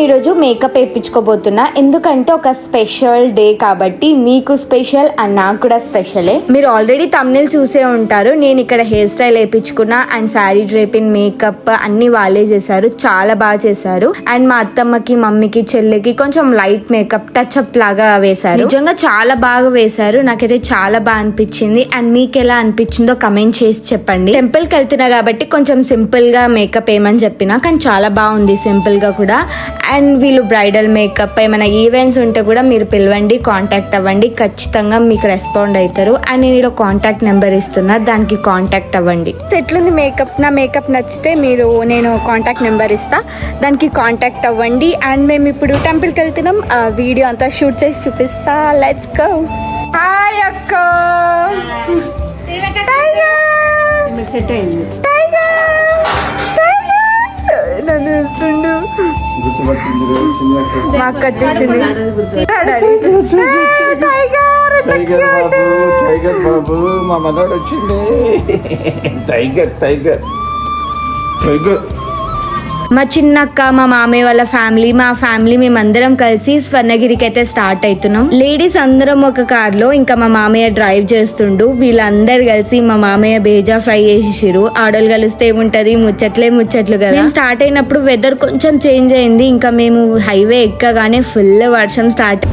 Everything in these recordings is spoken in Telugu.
ఈరోజు మేకప్ వేయించుకోబోతున్నా, ఎందుకంటే ఒక స్పెషల్ డే కాబట్టి. మీకు స్పెషల్ అండ్ నాకు కూడా స్పెషలే. మీరు ఆల్రెడీ తమ్నెల్ చూసే ఉంటారు. నేను ఇక్కడ హెయిర్ స్టైల్ వేయించుకున్నా అండ్ శారీ డ్రేపింగ్, మేకప్ అన్ని వాళ్ళే చేశారు, చాలా బాగా చేశారు. అండ్ మా అత్తమ్మకి, మమ్మీకి, చెల్లికి కొంచెం లైట్ మేకప్ టచ్ అప్ లాగా వేశారు. నిజంగా చాలా బాగా వేశారు, నాకైతే చాలా బాగా అనిపించింది. అండ్ మీకు ఎలా అనిపించిందో కమెంట్ చేసి చెప్పండి. టెంపుల్ కి వెళ్తున్నా కాబట్టి కొంచెం సింపుల్ గా మేకప్ ఏమని చెప్పినా, కానీ చాలా బాగుంది సింపుల్ గా కూడా. అండ్ వీళ్ళు బ్రైడల్ మేకప్, ఏమైనా ఈవెంట్స్ ఉంటే కూడా మీరు పిలవండి, కాంటాక్ట్ అవ్వండి, ఖచ్చితంగా మీకు రెస్పాండ్ అవుతారు. అండ్ నేను కాంటాక్ట్ నెంబర్ ఇస్తున్నా, దానికి కాంటాక్ట్ అవ్వండి. ఎట్లుంది మేకప్? నా మేకప్ నచ్చితే నేను కాంటాక్ట్ నెంబర్ ఇస్తా, దానికి కాంటాక్ట్ అవ్వండి. అండ్ మేము ఇప్పుడు టెంపుల్కి వెళ్తున్నాం, వీడియో అంతా షూట్ చేసి చూపిస్తా. Let's go. హాయ్ అక్క. నన్ను ఇస్తుండు మా అక్క వచ్చేసింది. టైగర్ బాబు మా మనోడు వచ్చింది. Tiger tiger tiger. మా చిన్నక్క, మా మామయ్య వాళ్ళ ఫ్యామిలీ, మా ఫ్యామిలీ మేమందరం కలిసి స్వర్ణగిరికి అయితే స్టార్ట్ అవుతున్నాం. లేడీస్ అందరం ఒక కార్ లో, ఇంకా మా మామయ్య డ్రైవ్ చేస్తుండు. వీళ్ళందరు కలిసి మా మామయ్య బేజా ఫ్రై చేసేసారు. ఆడోళ్ళు కలిస్తే ఏముంటది, ముచ్చట్లు కదా. స్టార్ట్ అయినప్పుడు వెదర్ కొంచెం చేంజ్ అయింది. ఇంకా మేము హైవే ఎక్కగానే ఫుల్ వర్షం స్టార్ట్.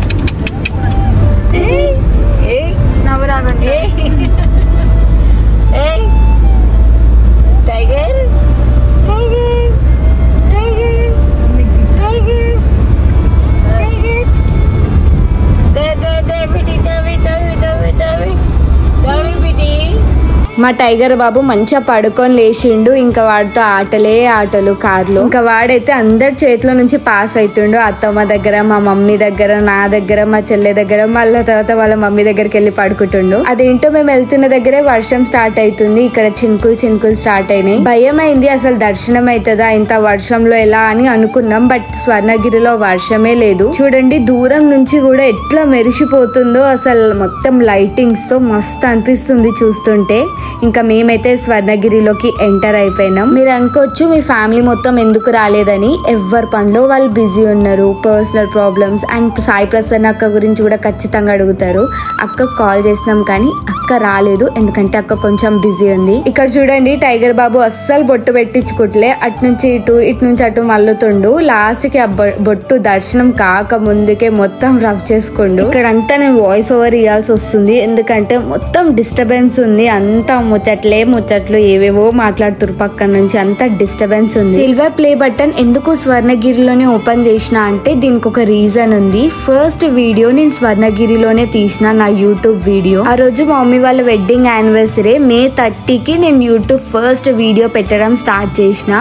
మా టైగర్ బాబు మంచిగా పడుకొని లేచిండు. ఇంకా వాడితో ఆటలు కార్లు. ఇంకా వాడైతే అందరి చేతిలో నుంచి పాస్ అవుతుండు. అత్తమ్మ దగ్గర, మా మమ్మీ దగ్గర, నా దగ్గర, మా చెల్లె దగ్గర, మళ్ళీ తర్వాత వాళ్ళ మమ్మీ దగ్గరికి వెళ్ళి పడుకుంటుండు. అదేంటో మేము వెళ్తున్న దగ్గరే వర్షం స్టార్ట్ అవుతుంది. ఇక్కడ చినుకులు స్టార్ట్ అయినాయి. భయం అయింది, అసలు దర్శనం అవుతుందా ఇంత వర్షంలో ఎలా అని అనుకున్నాం. బట్ స్వర్ణగిరిలో వర్షమే లేదు. చూడండి దూరం నుంచి కూడా ఎట్లా మెరిసిపోతుందో, అసలు మొత్తం లైటింగ్స్ తో మస్తు అనిపిస్తుంది చూస్తుంటే. ఇంకా మేమైతే స్వర్ణగిరిలోకి ఎంటర్ అయిపోయినాం. మీరు అనుకోవచ్చు మీ ఫ్యామిలీ మొత్తం ఎందుకు రాలేదని. ఎవరి పనిలో వాళ్ళు బిజీ ఉన్నారు, personal problems. And Sai Prasanna అక్క గురించి కూడా ఖచ్చితంగా అడుగుతారు. అక్క కాల్ చేసినాం కానీ అక్క రాలేదు, ఎందుకంటే అక్క కొంచెం బిజీ ఉంది. ఇక్కడ చూడండి టైగర్ బాబు అస్సలు బొట్టు పెట్టించుకోవట్లే. అటు నుంచి అటు మల్లుతుండు. లాస్ట్ కి ఆ బొట్టు దర్శనం కాక ముందుకే మొత్తం రఫ్ చేసుకుండు. ఇక్కడంతా నేను వాయిస్ ఓవర్ ఇవ్వాల్సి వస్తుంది, ఎందుకంటే మొత్తం డిస్టర్బెన్స్ ఉంది. అంతా ముచ్చట్లు ఏవేవో మాట్లాడుతురు పక్కన నుంచి, అంత డిస్టర్బెన్స్ ఉంది. సిల్వర్ ప్లే బటన్ ఎందుకు స్వర్ణగిరిలోనే ఓపెన్ చేసిన అంటే దీనికి ఒక రీజన్ ఉంది. ఫస్ట్ వీడియో నేను స్వర్ణగిరిలోనే తీసిన, నా యూట్యూబ్ వీడియో. ఆ రోజు మా మమ్మీ వాళ్ళ వెడ్డింగ్ యానివర్సరీ May 30కి నేను యూట్యూబ్ ఫస్ట్ వీడియో పెట్టడం స్టార్ట్ చేసిన.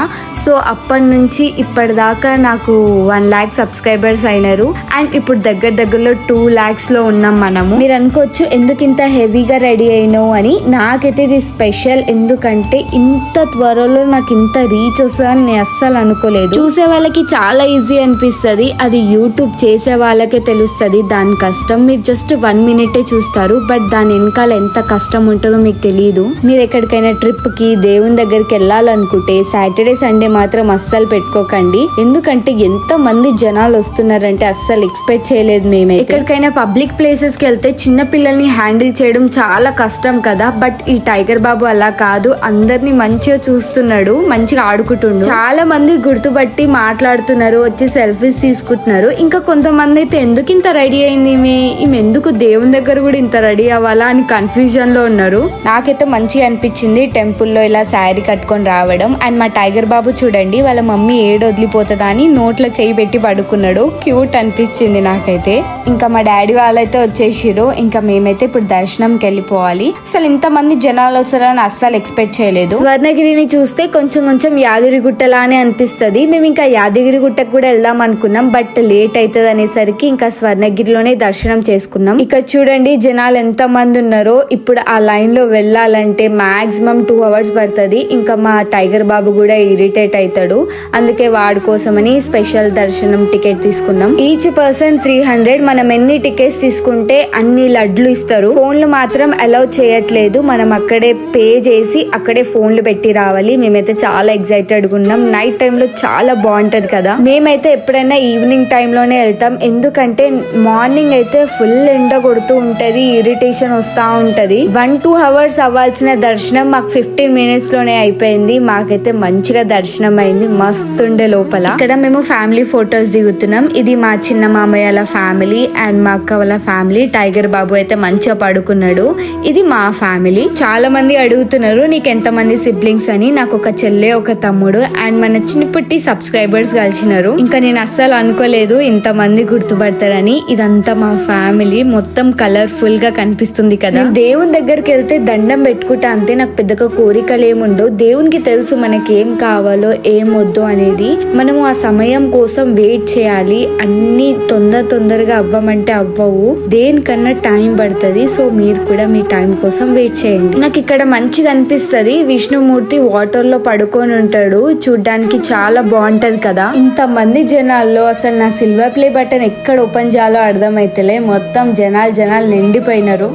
సో అప్పటి నుంచి ఇప్పటిదాకా నాకు 1 lakh సబ్స్క్రైబర్స్ అయినారు. అండ్ ఇప్పుడు దగ్గరలో 2 lakhs లో ఉన్నాం మనము. మీరు అనుకోవచ్చు ఎందుకు ఇంత హెవీగా రెడీ అయినావు అని. నాకైతే ఇది స్పెషల్, ఎందుకంటే ఇంత త్వరలో నాకు ఇంత రీచ్ వస్తుందని నేను అస్సలు అనుకోలేదు. చూసే వాళ్ళకి చాలా ఈజీ అనిపిస్తుంది, అది యూట్యూబ్ చేసే వాళ్ళకే తెలుస్తుంది దాని కష్టం. మీరు జస్ట్ 1 minute చూస్తారు, బట్ దాని వెనకాల ఎంత కష్టం ఉంటుందో మీకు తెలియదు. మీరు ఎక్కడికైనా ట్రిప్ కి, దేవుని దగ్గరికి వెళ్ళాలనుకుంటే సాటర్డే సండే మాత్రం అస్సలు పెట్టుకోకండి, ఎందుకంటే ఎంత మంది జనాలు వస్తున్నారంటే అస్సలు ఎక్స్పెక్ట్ చేయలేదు మేమే. ఎక్కడికైనా పబ్లిక్ ప్లేసెస్ కి వెళ్తే చిన్న పిల్లల్ని హ్యాండిల్ చేయడం చాలా కష్టం కదా. బట్ ఈ టైగర్ బాబు అలా కాదు, అందరినీ మంచిగా చూస్తున్నాడు, మంచిగా ఆడుకుంటుండు. చాలా మంది గుర్తుపట్టి మాట్లాడుతున్నారు, వచ్చి సెల్ఫీస్ తీసుకుంటున్నారు. ఇంకా కొంతమంది అయితే ఎందుకు ఇంత రెడీ అయింది ఈమె ఎందుకు దేవుని దగ్గర కూడా ఇంత రెడీ అవ్వాలా అని కన్ఫ్యూజన్ లో ఉన్నారు. నాకైతే మంచిగా అనిపించింది టెంపుల్లో ఇలా శారీ కట్టుకొని రావడం. అండ్ మా టైగర్ బాబు చూడండి వాళ్ళ మమ్మీ ఏడు వదిలిపోతుందా అని నోట్లో చేయి పెట్టి పడుకున్నాడు. క్యూట్ అనిపించింది నాకైతే. ఇంకా మా డాడీ వాళ్ళైతే వచ్చేసిరు. ఇంకా మేమైతే ఇప్పుడు దర్శనంకి వెళ్ళిపోవాలి. అసలు ఇంత మంది జనాలు వస్తారని అస్సలు ఎక్స్పెక్ట్ చేయలేదు. స్వర్ణగిరిని చూస్తే కొంచెం యాదగిరిగుట్టలానే అనిపిస్తుంది. మేము ఇంకా యాదగిరిగుట్టకు కూడా వెళ్దాం అనుకున్నాం, బట్ లేట్ అవుతుంది అనేసరికి ఇంకా స్వర్ణగిరిలోనే దర్శనం చేసుకున్నాం. ఇక్కడ చూడండి జనాలు ఎంత మంది ఉన్నారో. ఇప్పుడు ఆ లైన్ లో వెళ్ళాలంటే మాక్సిమం 2 hours పడుతుంది. ఇంకా మా టైగర్ బాబు కూడా ఇరిటేట్ అవుతాడు, అందుకే వాడి కోసమని స్పెషల్ దర్శనం టికెట్ తీసుకున్నాం. Each person 300. మనం ఎన్ని టికెట్స్ తీసుకుంటే అన్ని లడ్లు ఇస్తారు. ఫోన్లు మాత్రం అలౌ చేయట్లేదు, మనం అక్కడ అక్కడే పే చేసి అక్కడే ఫోన్లు పెట్టి రావాలి. మేమైతే చాలా ఎక్సైటెడ్గా ఉన్నాం. నైట్ టైంలో చాలా బాగుంటది కదా. మేమైతే ఎప్పుడైనా ఈవినింగ్ టైంలోనే వెళ్తాం, ఎందుకంటే మార్నింగ్ అయితే ఫుల్ ఎండ కొడుతూ ఉంటది, ఇరిటేషన్ వస్తూ ఉంటది. 1-2 hours అవ్వాల్సిన దర్శనం మాకు 15 minutes లోనే అయిపోయింది. మాకైతే మంచిగా దర్శనం అయింది, మస్తు ఉండే లోపల. ఇక్కడ మేము ఫ్యామిలీ ఫొటోస్ దిగుతున్నాం. ఇది మా చిన్న మామయ్యల ఫ్యామిలీ అండ్ మా అక్క వాళ్ళ ఫ్యామిలీ. టైగర్ బాబు అయితే మంచిగా పడుకున్నాడు. ఇది మా ఫ్యామిలీ. చాలా మంది అడుగుతున్నారు నీకు ఎంత మంది సిబ్లింగ్స్ అని. నాకు ఒక చెల్లె ఒక తమ్ముడు అండ్ మన చిన్నప్పటి సబ్స్క్రైబర్స్ కలిసినారు. ఇంకా నేను అస్సలు అనుకోలేదు ఇంత మంది గుర్తుపడతారని. ఇదంతా మా ఫ్యామిలీ, మొత్తం కలర్ఫుల్ గా కనిపిస్తుంది కదా. దేవుని దగ్గరికి వెళ్తే దండం పెట్టుకుంటా అంతే, నాకు పెద్దగా కోరికలు ఏముండవు. దేవునికి తెలుసు మనకి ఏం కావాలో ఏం వద్దు అనేది. మనము ఆ సమయం కోసం వెయిట్ చేయాలి. అన్ని తొందరగా అవ్వమంటే అవ్వవు, దేనికన్నా టైం పడుతుంది. సో మీరు కూడా మీ టైం కోసం వెయిట్ చేయండి. నాకు ఇక్కడ మంచిగా అనిపిస్తుంది. విష్ణుమూర్తి వాటర్ లో పడుకొని ఉంటాడు, చూడ్డానికి చాలా బాగుంటది కదా. ఇంత మంది జనాల్లో అసలు నా సిల్వర్ ప్లే బటన్ ఎక్కడ ఓపెన్ చేయాలో అర్థమైతలే. మొత్తం జనాలు నిండిపోయినారు.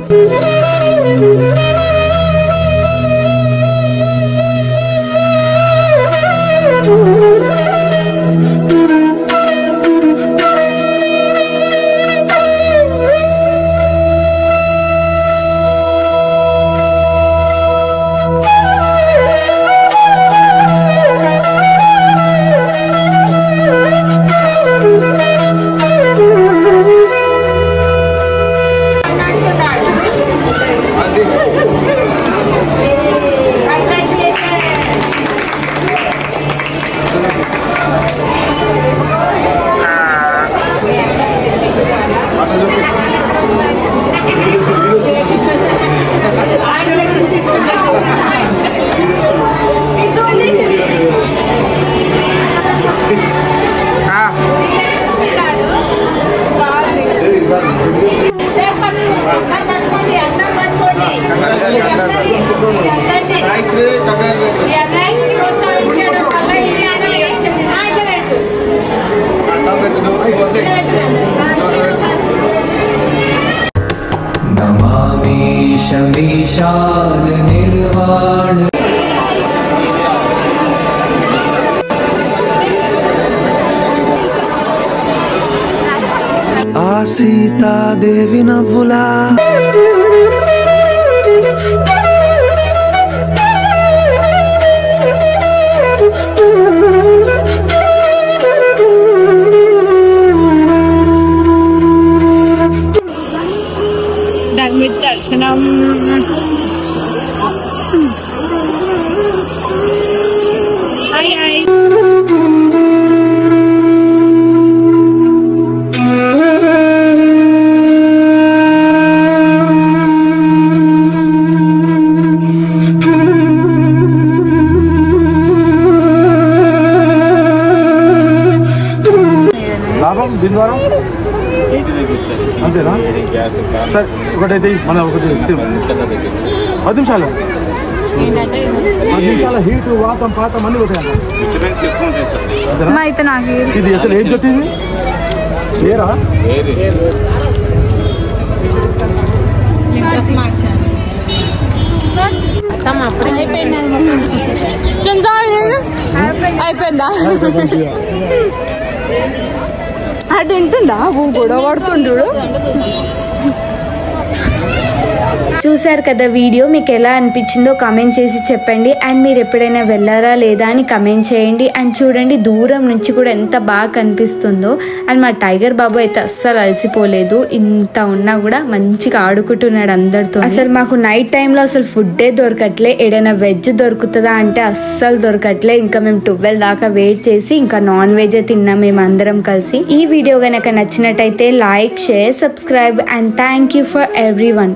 नमामि शमीशान निर्वाण आ सीता देवी नव्वुला దర్శనం లాభం దీని ద్వారా అంతేనా సార్? ఒకటైతే మన ఒకటి 10 నిమిషాలు హీటు వాతం పాతం అన్ని ఉంటాయి. ఇది అసలు ఏం చెప్పింది ఏరా? అయిపోయిందా? అది తింటుందా? గొడవ పడుతుండు. చూసారు కదా వీడియో, మీకు ఎలా అనిపించిందో కామెంట్ చేసి చెప్పండి. అండ్ మీరు ఎప్పుడైనా వెళ్ళారా లేదా అని కామెంట్ చేయండి. అండ్ చూడండి దూరం నుంచి కూడా ఎంత బాగా కనిపిస్తుందో. అండ్ మా టైగర్ బాబు అయితే అస్సలు అలసిపోలేదు, ఇంత ఉన్నా కూడా మంచిగా ఆడుకుంటున్నాడు అందరితో. అసలు మాకు నైట్ టైంలో అసలు ఫుడ్డే దొరకట్లే. ఏదైనా వెజ్ దొరుకుతుందా అంటే అస్సలు దొరకట్లే. ఇంకా మేము 12 దాకా వెయిట్ చేసి ఇంకా నాన్ వెజ్ తిన్నాం మేము అందరం కలిసి. ఈ వీడియో కనుక నచ్చినట్టయితే like, share, subscribe and thank you for everyone.